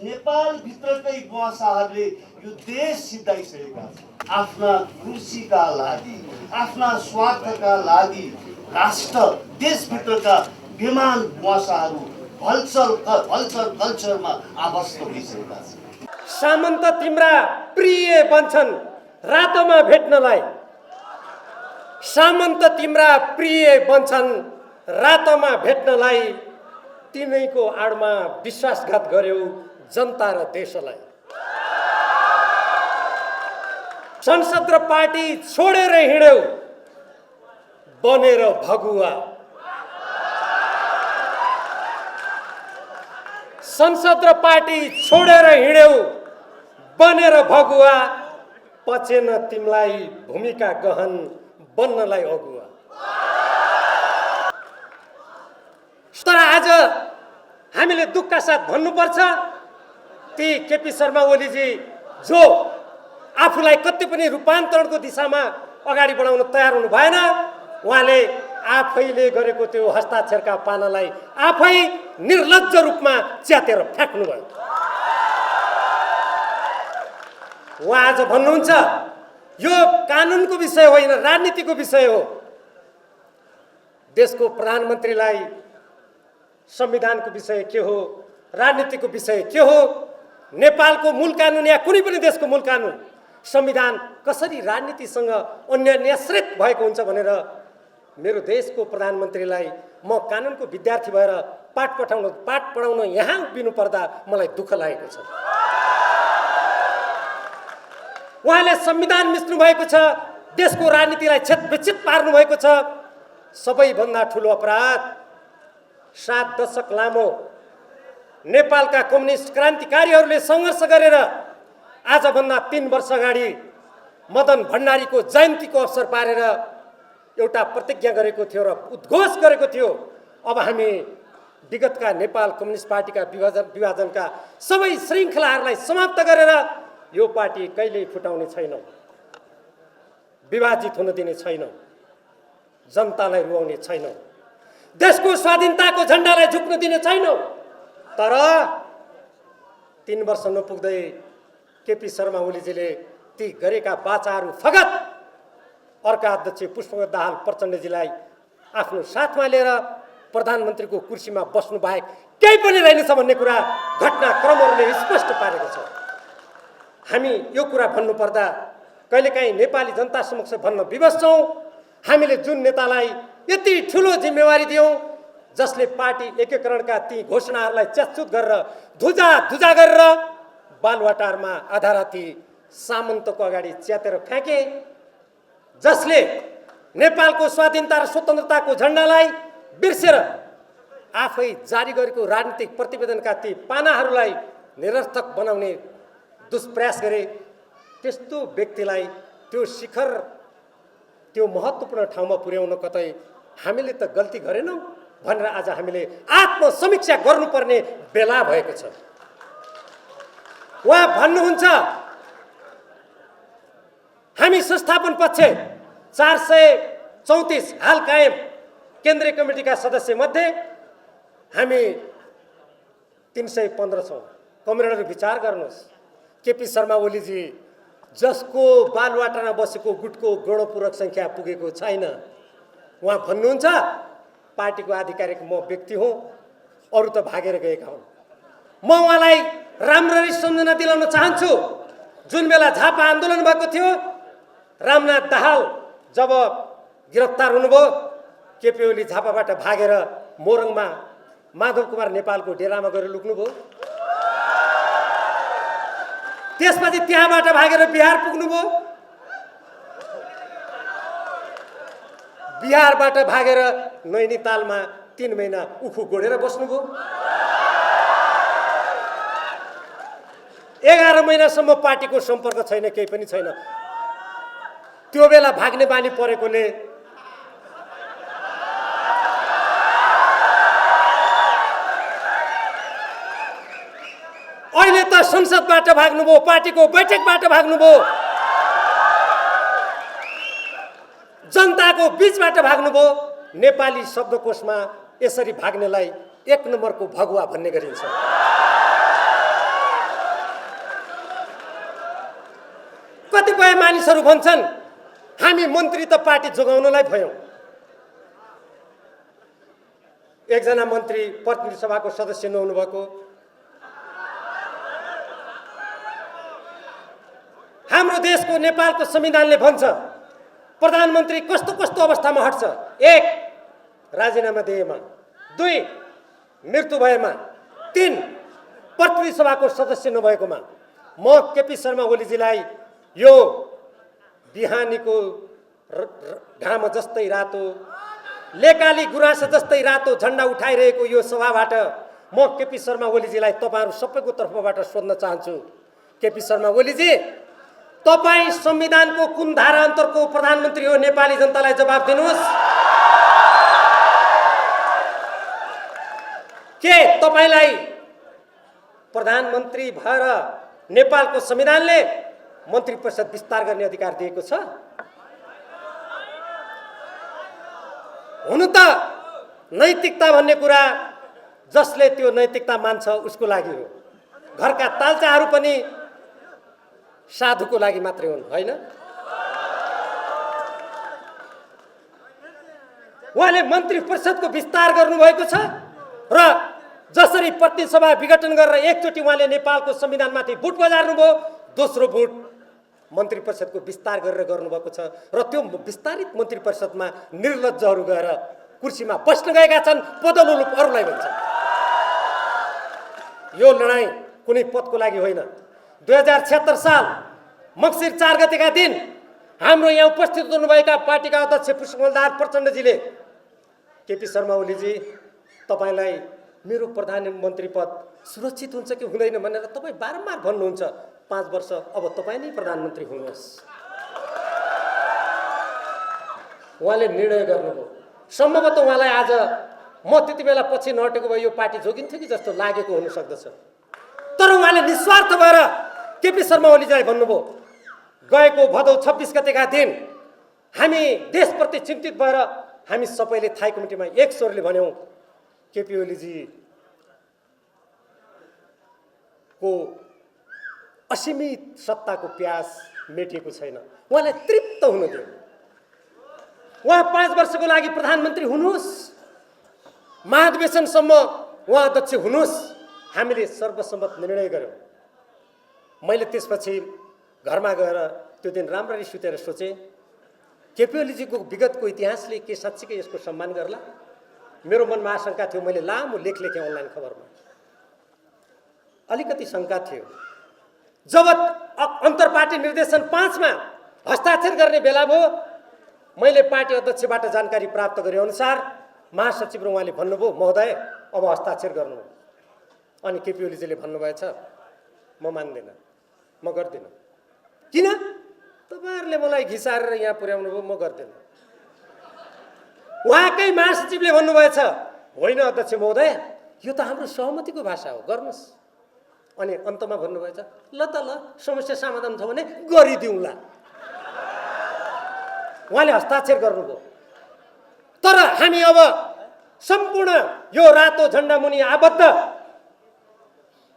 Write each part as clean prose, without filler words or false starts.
नेपालभित्रकै बुवासाहरूले यो देश सिद्धाइसकेका छन्। आफ्ना कुर्सीका लागि, आफ्ना स्वार्थका लागि राष्ट्र देशभित्रका बेमान बुवासाहरू भल्चर कल्चरमा आबद्ध भइसकेका छन्। सामन्त तिम्रा प्रिय बन्छन् रातोमा भेट्नलाई, सामन्त तिम्रा प्रिय बन्छन् रातोमा भेट्नलाई, तिमीको आडमा विश्वासघात गर्यौ जनता र देशलाई। संसद र पार्टी छोडेर हिँड्यौ बनेर भगुवा, संसद र पार्टी छोडेर हिँड्यौ बनेर भगुवा, पचेन तिमीलाई भूमिका गहन बन्नलाई अगुवा। तर आज हामीले दुःखका साथ भन्नुपर्छ, ती केपी शर्मा ओलीजी जो आफूलाई कति पनि रूपान्तरणको दिशामा अगाडि बढाउन तयार हुनु भएन, उहाँले आफैले गरेको त्यो हस्ताक्षरका पानालाई आफै निर्लज्ज रूपमा च्यातेर फ्याँक्नुभयो। उहाँ आज भन्नुहुन्छ यो कानुनको विषय होइन, राजनीतिको विषय हो। देशको प्रधानमन्त्रीलाई संविधानको विषय के हो, राजनीतिको विषय के हो, नेपालको मूल कानुन या कुनै पनि देशको मूल कानुन संविधान कसरी राजनीतिसँग अन्यन्याश्रित भएको हुन्छ भनेर मेरो देशको प्रधानमन्त्रीलाई म कानुनको विद्यार्थी भएर पाठ पढाउन यहाँ उभिनु पर्दा मलाई दुःख लागेको छ। उहाँले संविधान मिच्नु भएको छ, देशको राजनीतिलाई छेदविच्छेद पार्नु भएको छ। सबैभन्दा ठुलो अपराध 7 दशक लामो नेपालका कम्युनिस्ट क्रान्तिकारीहरूले सङ्घर्ष गरेर आजभन्दा 3 वर्ष अगाडि मदन भण्डारीको जयन्तीको अवसर पारेर एउटा प्रतिज्ञा गरेको थियो र उद्घोष गरेको थियो, अब हामी विगतका नेपाल कम्युनिस्ट पार्टीका विभाजनका सबै श्रृङ्खलाहरूलाई समाप्त गरेर यो पार्टी कहिल्यै फुटाउने छैनौँ, विभाजित हुन दिने छैनौँ, जनतालाई रुवाउने छैनौँ, देशको स्वाधीनताको झण्डालाई झुक्न दिने छैनौँ। तर 3 वर्ष नपुग्दै केपी शर्मा ओलीजीले ती गरेका बाचाहरू फगत अर्का अध्यक्ष पुष्पकमल दाहाल प्रचण्डजीलाई आफ्नो साथमा लिएर प्रधानमन्त्रीको कुर्सीमा बस्नु बाहेक केही पनि रहेनछ भन्ने कुरा घटनाक्रमहरूले स्पष्ट पारेको छ। हामी यो कुरा भन्नुपर्दा कहिलेकाहीँ नेपाली जनता समक्ष भन्न विवश छौँ, हामीले जुन नेतालाई यति ठुलो जिम्मेवारी दियौँ, जसले पार्टी एकीकरणका ती घोषणाहरूलाई च्यातचुत गरेर धुजा गरेर बालुवाटारमा आधा राति सामन्तको अगाडि च्यातेर फ्याँके, जसले नेपालको स्वाधीनता र स्वतन्त्रताको झण्डालाई बिर्सेर आफै जारी गरेको राजनीतिक प्रतिवेदनका ती पानाहरूलाई निरर्थक बनाउने दुष्प्रयास गरे, त्यस्तो व्यक्तिलाई त्यो शिखर, त्यो महत्त्वपूर्ण ठाउँमा पुर्याउन कतै हामीले त गल्ती गरेनौँ भनेर आज हामीले आत्मसमीक्षा गर्नुपर्ने बेला भएको छ। उहाँ भन्नुहुन्छ हामी संस्थापन पक्ष 434 हाल कायम केन्द्रीय कमिटीका सदस्य मध्ये हामी 315 छौँ। कमरेडहरू विचार गर्नुहोस्, केपी शर्मा ओलीजी जसको बालुवाटामा बसेको गुटको गणपूरक सङ्ख्या पुगेको छैन, उहाँ भन्नुहुन्छ पार्टीको आधिकारिक म व्यक्ति हुँ, अरू त भागेर गएका हुन्। म उहाँलाई राम्ररी सम्झना दिलाउन चाहन्छु, जुन बेला झापा आन्दोलन भएको थियो, रामनाथ दाहाल जब गिरफ्तार हुनुभयो, केपी ओली झापाबाट भागेर मोरङमा माधव कुमार नेपालको डेरामा गएर लुक्नुभयो। त्यसपछि त्यहाँबाट भागेर बिहार पुग्नुभयो, बिहारबाट भागेर नैनीतालमा 3 महिना उखु गोडेर बस्नुभयो। 11 महिनासम्म पार्टीको सम्पर्क छैन, केही पनि छैन। त्यो बेला भाग्ने बानी परेकोले अहिले त संसदबाट भाग्नुभयो, पार्टीको बैठकबाट भाग्नुभयो, जनताको बीचबाट भाग्नुभयो। नेपाली शब्दकोशमा यसरी भाग्नेलाई 1 नम्बरको भगुवा भन्ने गरिन्छ। कतिपय मानिसहरू भन्छन् हामी मन्त्री त पार्टी जोगाउनलाई भयौँ। एकजना मन्त्री प्रतिनिधि सभाको सदस्य नहुनुभएको, हाम्रो देशको नेपालको संविधानले भन्छ प्रधानमन्त्री कस्तो कस्तो अवस्थामा हट्छ। 1 राजीनामा दिएमा, 2 मृत्यु भएमा, 3 प्रतिनिधि सभाको सदस्य नभएकोमा। म केपी शर्मा ओलीजीलाई यो बिहानीको घाम जस्तै रातो, लेकाली गुराँस जस्तै रातो झन्डा उठाइरहेको यो सभाबाट म केपी शर्मा ओलीजीलाई तपाईहरु सबैको तर्फबाट सोध्न चाहन्छु। केपी शर्मा ओलीजी, तपाई संविधानको कुन धारा अन्तरको प्रधानमन्त्री हो? नेपाली जनतालाई जवाफ दिनुहोस्। के तपाईलाई प्रधानमन्त्री भएर नेपालको संविधानले मन्त्री परिषद विस्तार गर्ने अधिकार दिएको छ? हुन त नैतिकता भन्ने कुरा जसले त्यो नैतिकता मान्छ उसको लागि हो। घरका तालचाहरू पनि साधुको लागि मात्रै हुन्, हैन? उहाँले मन्त्री परिषदको विस्तार गर्नुभएको छ र जसरी प्रतिनिधि सभा विघटन गरेर एकचोटि उहाँले नेपालको संविधानमाथि बुट बजार्नुभयो, दोस्रो बुट मन्त्री परिषदको विस्तार गरेर गर्नुभएको छ र त्यो विस्तारित मन्त्री परिषदमा निर्लज्जहरू गएर कुर्सीमा बस्न गएका छन्, पदलोलुप अरूलाई भन्छन्। यो लडाईँ कुनै पदको लागि होइन। 2076 साल मक्सिर 4 गतेका दिन हाम्रो यहाँ उपस्थित हुनुभएका पार्टीका अध्यक्ष पुष्पकमलदास प्रचण्डजीले केपी शर्मा ओलीजी तपाईलाई मेरो प्रधानमन्त्री पद सुरक्षित हुन्छ कि हुँदैन भनेर तपाईँ बारम्बार भन्नुहुन्छ। 5 वर्ष अब तपाईँ नै प्रधानमन्त्री हुनुहोस्। उहाँले निर्णय गर्नुभयो। सम्भवतः उहाँलाई आज म त्यति बेला पछि नहटेको भए यो पार्टी जोगिन्थ्यो कि जस्तो लागेको हुन सक्दछ। तर उहाँले निस्वार्थ भएर केपी शर्मा ओलीजीलाई भन्नुभयो, गएको भदौ 26 गतेका दिन हामी देशप्रति चिन्तित भएर हामी सबैले थाई कमिटीमा एक स्वरले भन्यौं केपी ओलीजी को असीमित सत्ताको प्यास मेटिएको छैन, उहाँलाई तृप्त हुन दियो। उहाँ 5 वर्षको लागि प्रधानमन्त्री हुनुहोस्, महाधिवेशनसम्म उहाँ अध्यक्ष हुनुहोस्। हामीले सर्वसम्मत निर्णय गर्यौं। मैले त्यसपछि घरमा गएर त्यो दिन राम्ररी सुतेर सोचेँ, केपी ओलीजीको विगतको इतिहासले के साँच्चीकै यसको सम्मान गर्ला? मेरो मनमा आशंका थियो। मैले लामो लेख लेखेँ अनलाइन खबरमा। अलिकति शंका थियो। जब अन्तर्पार्टी निर्देशन 5 मा हस्ताक्षर गर्ने बेला भयो, मैले पार्टी अध्यक्षबाट जानकारी प्राप्त गरे अनुसार महासचिव र उहाँले भन्नुभयो, महोदय अब हस्ताक्षर गर्नु। अनि केपी ओलीजीले भन्नुभएछ, म मान्दिनँ, म गर्दिनँ। किन? तपाईहरुले मलाई घिसारेर यहाँ पुर्याउनु भयो, म गर्दिनँ। उहाँकै महासचिवले भन्नुभएछ, होइन अध्यक्ष महोदय, यो त हाम्रो सहमतिको भाषा हो, गर्नुस्। अनि अन्तमा भन्नुभएछ, ल त ल, समस्या समाधान छ भने गरिदिउँला। उहाँले हस्ताक्षर गर्नुभयो। तर हामी अब सम्पूर्ण यो रातो झण्डा मुनि आबद्ध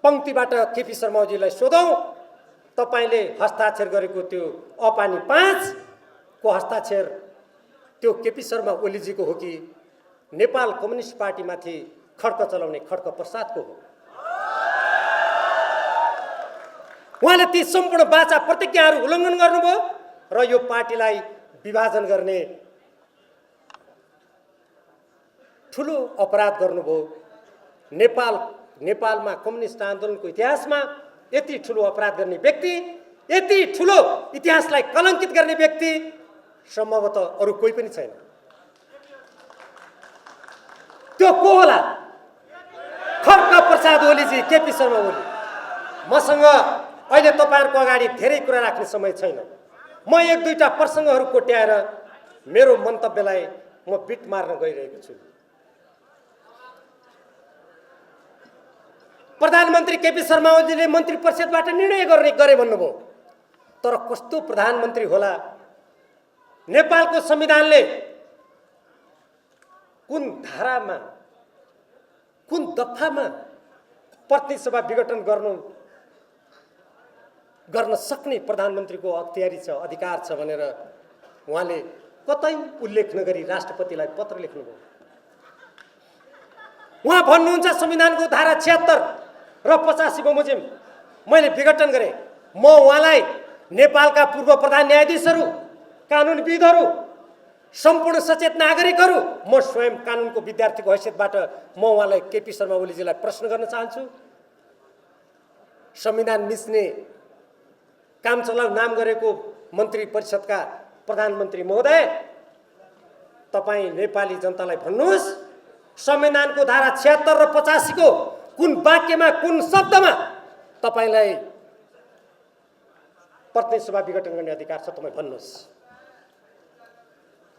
पंक्तिबाट केपी शर्मा ओलीजीलाई सोधौं, तपाईले हस्ताक्षर गरेको त्यो अपानी 5 को हस्ताक्षर त्यो केपी शर्मा ओलीजीको हो कि नेपाल कम्युनिस्ट पार्टीमाथि खड्क चलाउने खड्क प्रसादको हो? उहाँले ती सम्पूर्ण वाचा प्रतिज्ञाहरू उल्लङ्घन गर्नुभयो र यो पार्टीलाई विभाजन गर्ने ठुलो अपराध गर्नुभयो। नेपालमा कम्युनिस्ट आन्दोलनको इतिहासमा यति ठुलो अपराध गर्ने व्यक्ति, यति ठुलो इतिहासलाई कलङ्कित गर्ने व्यक्ति सम्भवतः अरू कोही पनि छैन। त्यो को होला? खड्क प्रसाद ओलीजी, केपी शर्मा ओली। मसँग अहिले तपाईहरुको अगाडि धेरै कुरा राख्ने समय छैन। म 1-2टा प्रसङ्गहरू कोट्याएर मेरो मन्तव्यलाई म बिट मार्न गइरहेको छु। प्रधानमन्त्री केपी शर्मा ओलीजीले मन्त्री परिषदबाट निर्णय गरे भन्नुभयो। तर कस्तो प्रधानमन्त्री होला? नेपालको संविधानले कुन धारामा, कुन दफामा प्रतिनिधि सभा विघटन गर्नु गर्न सक्ने प्रधानमन्त्रीको अख्तियारी छ, अधिकार छ भनेर उहाँले कतै उल्लेख नगरी राष्ट्रपतिलाई पत्र लेख्नुभयो। उहाँ भन्नुहुन्छ संविधानको धारा 76 र 85 बमोजिम मैले विघटन गरेँ। म उहाँलाई नेपालका पूर्व प्रधान न्यायाधीशहरू, कानुनविदहरू, सम्पूर्ण सचेत नागरिकहरू, म स्वयं कानुनको विद्यार्थीको हैसियतबाट म उहाँलाई केपी शर्मा ओलीजीलाई प्रश्न गर्न चाहन्छु। संविधान मिच्ने काम चलाउ नाम गरेको मन्त्री परिषदका प्रधानमन्त्री महोदय, तपाईँ नेपाली जनतालाई भन्नुहोस् संविधानको धारा 76 र 85 को कुन वाक्यमा, कुन शब्दमा तपाईलाई प्रतिनिधि सभा विघटन गर्ने अधिकार छ, तपाईँ भन्नुहोस्।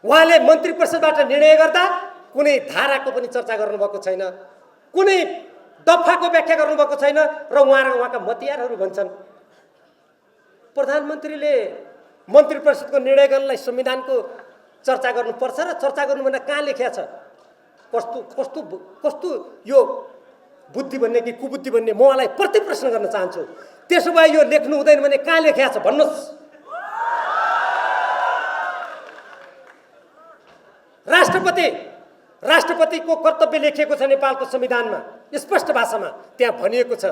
उहाँले मन्त्री परिषदबाट निर्णय गर्दा कुनै धाराको पनि चर्चा गर्नुभएको छैन, कुनै दफाको व्याख्या गर्नुभएको छैन र उहाँका मतियारहरू भन्छन् प्रधानमन्त्रीले मन्त्री परिषदको निर्णय गर्नलाई संविधानको चर्चा गर्नुपर्छ र चर्चा गर्नु भनेर कहाँ लेखिया छ? कस्तो कस्तो कस्तो यो बुद्धि भन्ने कि कुबुद्धि भन्ने म उहाँलाई प्रति प्रश्न गर्न चाहन्छु। त्यसो भए यो लेख्नु हुँदैन भने कहाँ लेखिया छ भन्नुहोस्। राष्ट्रपतिको कर्तव्य लेखिएको छ नेपालको संविधानमा, स्पष्ट भाषामा त्यहाँ भनिएको छ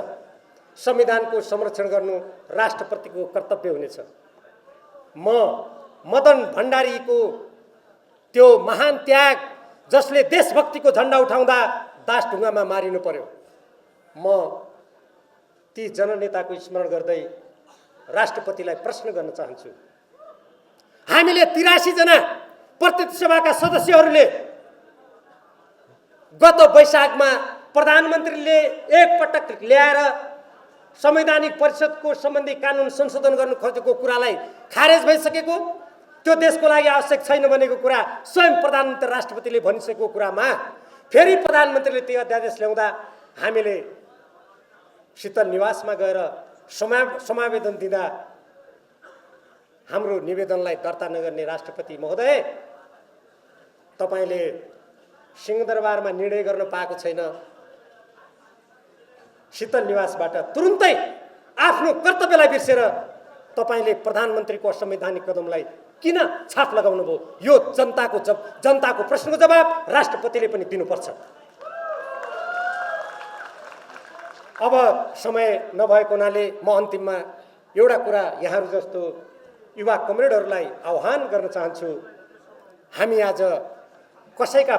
संविधानको संरक्षण गर्नु राष्ट्रपतिको कर्तव्य हुनेछ। म मदन भण्डारीको त्यो महान त्याग, जसले देशभक्तिको झण्डा उठाउँदा दासढुङ्गामा मारिनु पर्यो, म ती जननेताको स्मरण गर्दै राष्ट्रपतिलाई प्रश्न गर्न चाहन्छु। हामीले 83 जना प्रतिनिधि सभाका सदस्यहरूले गत वैशाखमा प्रधानमन्त्रीले एकपटक ल्याएर संवैधानिक परिषदको सम्बन्धी कानुन संशोधन गर्नु खोजेको कुरालाई खारेज भइसकेको, त्यो देशको लागि आवश्यक छैन भनेको कुरा स्वयं प्रधानमन्त्री राष्ट्रपतिले भनिसकेको कुरामा फेरि प्रधानमन्त्रीले त्यो अध्यादेश ल्याउँदा हामीले शीतल निवासमा गएर समावेदन दिँदा हाम्रो निवेदनलाई दर्ता नगर्ने राष्ट्रपति महोदय, तपाईले सिंहदरबारमा निर्णय गर्न पाएको छैन। शीतल निवासबाट तुरुन्तै आफ्नो कर्तव्यलाई बिर्सेर तपाईले प्रधानमन्त्रीको असंवैधानिक कदमलाई किन छाप लगाउनु भयो? यो जनताको प्रश्नको जवाब राष्ट्रपतिले पनि दिनुपर्छ। अब समय नभएको हुनाले म अन्तिममा एउटा कुरा यहाँहरू जस्तो युवा कमरेडहरूलाई आह्वान गर्न चाहन्छु। हामी आज कसैका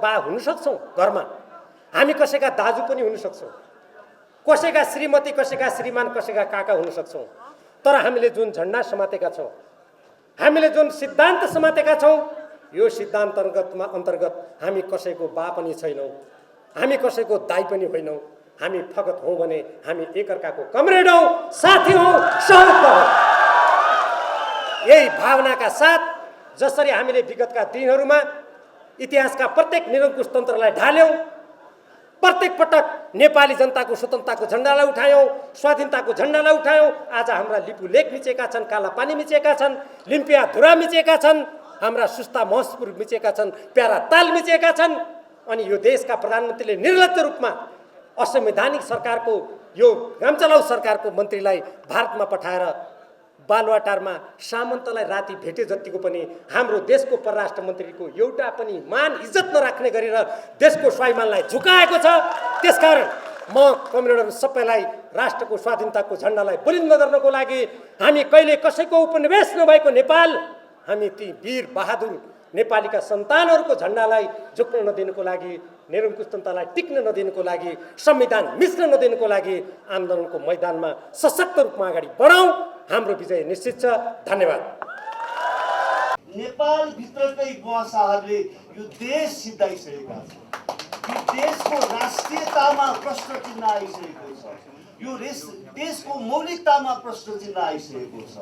बा हुन सक्छौँ, घरमा हामी कसैका दाजु पनि हुन सक्छौँ, कसैका श्रीमती, कसैका श्रीमान, कसैका काका हुन सक्छौँ, तर हामीले जुन झण्डा समातेका छौँ, हामीले जुन सिद्धान्त समातेका छौँ, यो सिद्धान्त अन्तर्गत हामी कसैको बा पनि छैनौँ, हामी कसैको दाइ पनि होइनौँ। हामी फगत हौँ भने हामी एकअर्काको कमरेड हौँ, साथी हौँ, सहयोग हौँ। यही भावनाका साथ जसरी हामीले विगतका दिनहरूमा इतिहासका प्रत्येक निरङ्कुश तन्त्रलाई ढाल्यौँ, प्रत्येक पटक नेपाली जनताको स्वतन्त्रताको झण्डालाई उठायौँ, स्वाधीनताको झण्डालाई उठायौँ। आज हाम्रा लिपु लेक मिचेका छन्, काला पानी मिचेका छन्, लिम्पिया धुरा मिचेका छन्, हाम्रा सुस्ता महसपुर मिचेका छन्, प्यारा ताल मिचेका छन्। अनि यो देशका प्रधानमन्त्रीले निर्लज्ज रूपमा असंवैधानिक सरकारको, यो रामचलाउ सरकारको मन्त्रीलाई भारतमा पठाएर बालुवाटारमा सामन्तलाई राति भेटे जतिको पनि हाम्रो देशको परराष्ट्र मन्त्रीको एउटा पनि मान इज्जत नराख्ने गरेर देशको स्वाभिमानलाई झुकाएको छ। त्यसकारण म कमरेडहरू सबैलाई राष्ट्रको स्वाधीनताको झण्डालाई बुलन्द गर्नको लागि, हामी कहिले कसैको उपनिवेश नभएको नेपाल, हामी ती वीर बहादुर नेपालीका सन्तानहरूको झण्डालाई झुक्न नदिनुको लागि, निरङ्कुशतालाई टिक्न नदिनुको लागि, संविधान मिच्न नदिनुको लागि आन्दोलनको मैदानमा सशक्त रूपमा अगाडि बढाउँ। हाम्रो विजय निश्चित छ। धन्यवाद। नेपाल भित्रकै गुवासाहरूले यो देश सिद्धाइसकेका छन्। यो देशको राष्ट्रियतामा प्रश्न चिन्ह आइसकेको छ। यो देशको मौलिकतामा प्रश्न चिन्ह आइसकेको छ।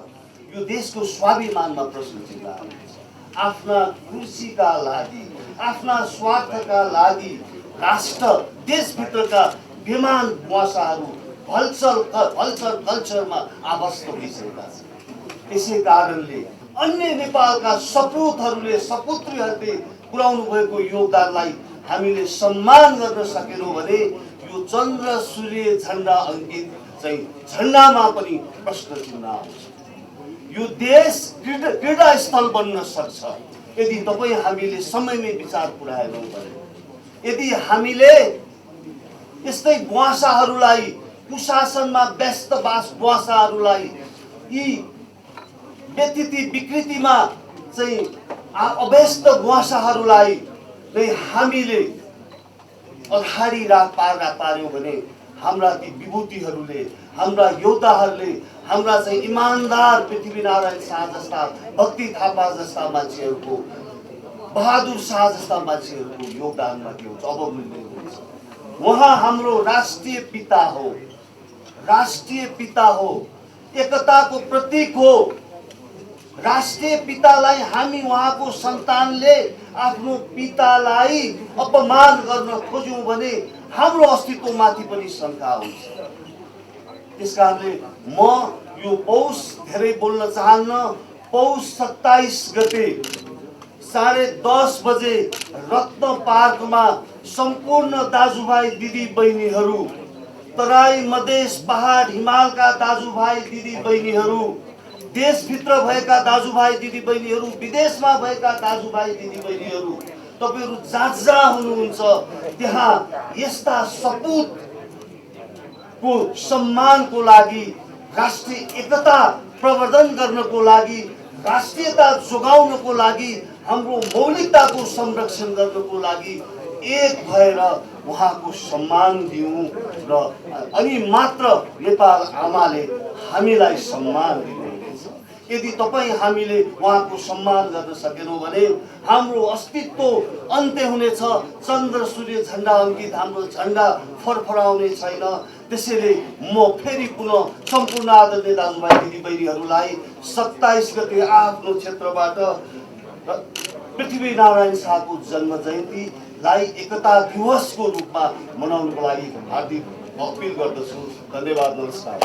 यो देशको स्वाभिमानमा प्रश्न चिन्ह आएको छ। आफ्ना कुर्सीका लागि, आफ्ना स्वार्थका लागि राष्ट्र देशभित्रका बेमान गुवासाहरू कल्चरमा आवस्थ भइसकेका छन्। यसै कारणले अन्य नेपालका सपुतहरूले, सपुत्रीहरूले पुर्याउनु भएको योगदानलाई हामीले सम्मान गर्न सकेनौँ भने यो चन्द्र सूर्य झण्डा अङ्कित चाहिँ झन्डामा पनि प्रश्न चिन्ह आउँछ। यो देश क्रीडा स्थल बन्न सक्छ यदि तपाईँ हामीले समयमै विचार पुर्याएनौँ भने। यदि हामीले यस्तै बुवासाहरूलाई, कुशासनमा व्यस्त बुवासाहरूलाई, यी व्यतिथि विकृतिमा चाहिँ अव्यस्त बुवासाहरूलाई नै हामीले अगाडि पार्यौँ भने हाम्रा ती विभूतिहरूले, हाम्रा योद्धाहरूले, हाम्रा चाहिँ इमान्दार पृथ्वीनारायण शाह जस्ता, भक्ति थापा जस्ता मान्छेहरूको, बहादुर शाह जस्ता मान्छेहरूको योगदानमा के हुन्छ, अवमूल्य हुन्छ। उहाँ हाम्रो राष्ट्रिय पिता हो, राष्ट्रिय पिता हो, एकताको प्रतीक हो। राष्ट्रिय पितालाई हामी उहाँको सन्तानले आफ्नो पितालाई अपमान गर्न खोज्यौँ भने हाम्रो अस्तित्वमाथि पनि शङ्का हुन्छ। त्यसकारणले म यो पौष धेरै बोल्न चाहन्न। पौष 27 गते 10:30 बजे रत्न पार्कमा सम्पूर्ण दाजुभाइ दिदी बहिनीहरू, तराई मधेस पहाड हिमालका दाजुभाइ दिदी बहिनीहरू, देशभित्र भएका दाजुभाइ दिदी बहिनीहरू, विदेशमा भएका दाजुभाइ दिदी बहिनीहरू, तपाईहरू जहाँ जहाँ हुनुहुन्छ त्यहाँ यस्ता सपुतको सम्मानको लागि, राष्ट्रिय एकता प्रवर्धन गर्नको लागि, राष्ट्रियता जोगाउनको लागि, हाम्रो मौलिकताको संरक्षण गर्नको लागि एक भएर उहाँको सम्मान दिउँ र अनि मात्र नेपाल आमाले हामीलाई सम्मान दिनुहुनेछ। यदि तपाईँ हामीले उहाँको सम्मान गर्न सकेनौँ भने हाम्रो अस्तित्व अन्त्य हुनेछ। चन्द्र सूर्य झन्डा अङ्कित हाम्रो झन्डा फरफराउने छैन। त्यसैले म फेरि पुनः सम्पूर्ण आदरणीय दाजुभाइ दिदीबहिनीहरूलाई 27 गते आफ्नो क्षेत्रबाट पृथ्वीनारायण शाहको जन्म जयन्तीलाई एकता दिवसको रूपमा मनाउनको लागि हार्दिक अपील गर्दछु। धन्यवाद, नमस्कार।